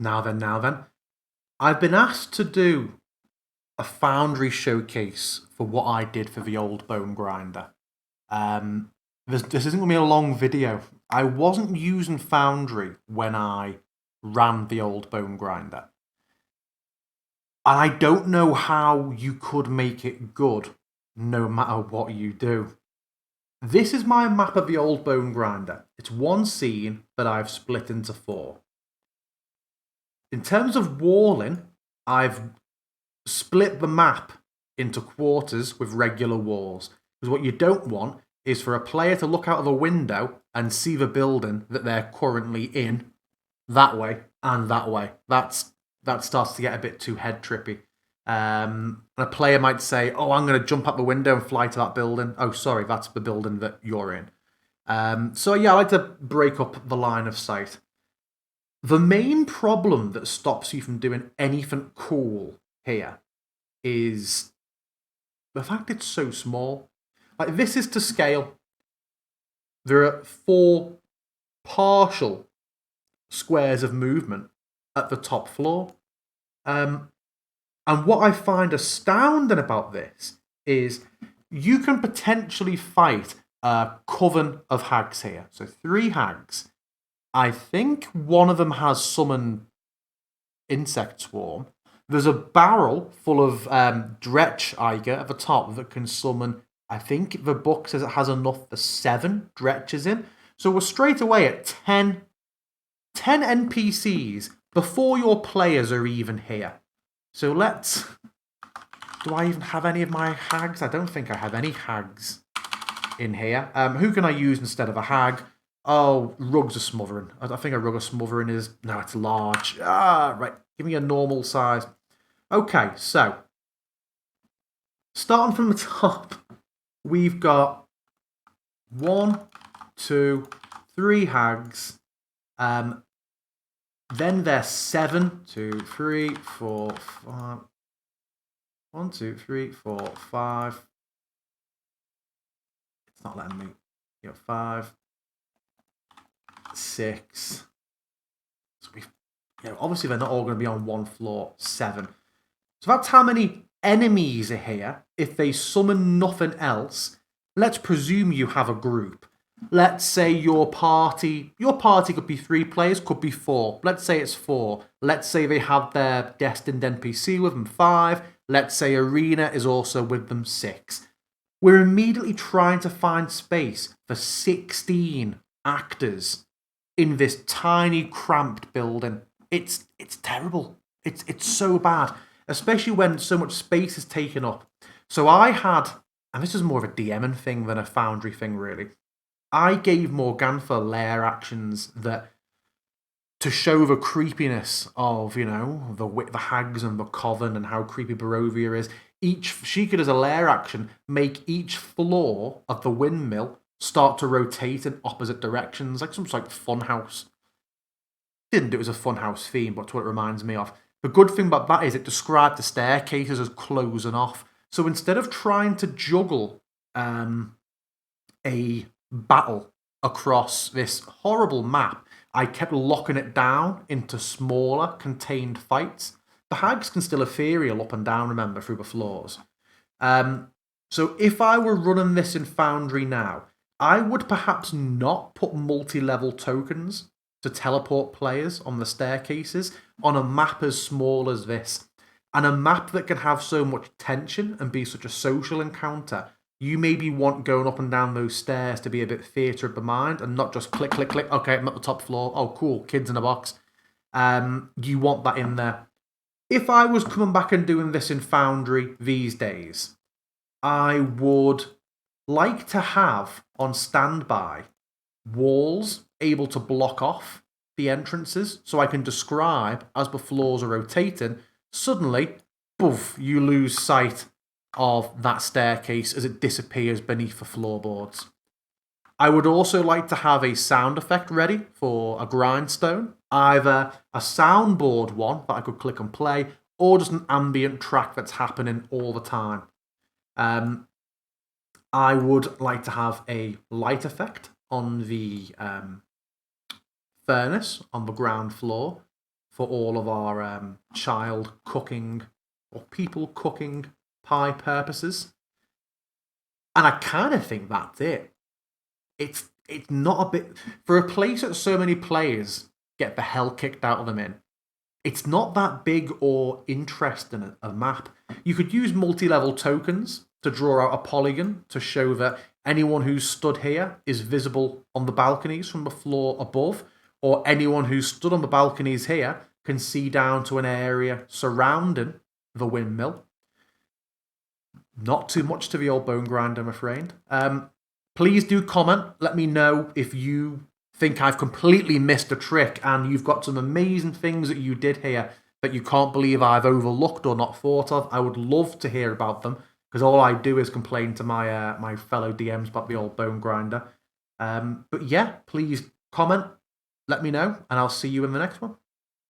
Now then. I've been asked to do a Foundry showcase for what I did for the Old Bonegrinder. This isn't going to be a long video. I wasn't using Foundry when I ran the Old Bonegrinder. And I don't know how you could make it good, no matter what you do. This is my map of the Old Bonegrinder. It's one scene that I've split into 4. In terms of walling, I've split the map into quarters with regular walls. Because what you don't want is for a player to look out of a window and see the building that they're currently in that way and that way. That starts to get a bit too head trippy. A player might say, oh, I'm going to jump out the window and fly to that building. Oh, sorry, that's the building that you're in. So yeah, I like to break up the line of sight. The main problem that stops you from doing anything cool here is the fact it's so small. Like, this is to scale. There are 4 partial squares of movement at the top floor. And what I find astounding about this is you can potentially fight a coven of hags here. So 3 hags. I think one of them has summoned Insect Swarm. There's a barrel full of Dretch Eiger at the top that can summon, I think the book says it has enough for 7 Dretches in. So we're straight away at 10 NPCs before your players are even here. So let's... Do I even have any of my hags? I don't think I have any hags in here. Who can I use instead of a hag? Oh, Rugs of Smothering. I think a Rug of Smothering is... No, it's large. Right. Give me a normal size. Okay, so... Starting from the top, we've got 1, 2, 3 hags. Then there's 7, 2, 3, 4, 5. 1, 2, 3, 4, 5. It's not letting me. 5, 6. So obviously they're not all going to be on one floor. 7. So that's how many enemies are here. If they summon nothing else, let's presume you have a group. Let's say your party could be 3 players, could be 4. Let's say it's 4. Let's say they have their destined NPC with them, 5. Let's say Arena is also with them, 6. We're immediately trying to find space for 16 actors in this tiny, cramped building. It's terrible. It's so bad, especially when so much space is taken up. So I had, and this is more of a DMing thing than a Foundry thing, really. I gave Morgantha lair actions that, to show the creepiness of, the hags and the coven and how creepy Barovia is. She could, as a lair action, make each floor of the windmill start to rotate in opposite directions, like some sort of funhouse. Didn't do it as a funhouse theme, but it's what it reminds me of. The good thing about that is it described the staircases as closing off. So instead of trying to juggle a battle across this horrible map, I kept locking it down into smaller, contained fights. The hags can still ethereal up and down, remember, through the floors. So if I were running this in Foundry now, I would perhaps not put multi-level tokens to teleport players on the staircases on a map as small as this. And a map that can have so much tension and be such a social encounter, you maybe want going up and down those stairs to be a bit theatre of the mind and not just click, click, click. Okay, I'm at the top floor. Oh, cool. Kids in a box. You want that in there. If I was coming back and doing this in Foundry these days, I would like to have on standby walls able to block off the entrances so I can describe as the floors are rotating. Suddenly, poof, you lose sight of that staircase as it disappears beneath the floorboards. I would also like to have a sound effect ready for a grindstone, either a soundboard one that I could click and play, or just an ambient track that's happening all the time. I would like to have a light effect on the furnace on the ground floor. for all of our child cooking or people cooking pie purposes. And I kind of think that's it. It's not a bit for a place that so many players get the hell kicked out of them in. It's not that big or interesting a map. You could use multi-level tokens to draw out a polygon to show that anyone who's stood here is visible on the balconies from the floor above, or anyone who's stood on the balconies here can see down to an area surrounding the windmill. Not too much to the Old Bonegrinder, I'm afraid. Please do comment. Let me know if you think I've completely missed a trick and you've got some amazing things that you did here that you can't believe I've overlooked or not thought of. I would love to hear about them, because all I do is complain to my my fellow DMs about the Old Bonegrinder. But yeah, please comment, let me know, and I'll see you in the next one.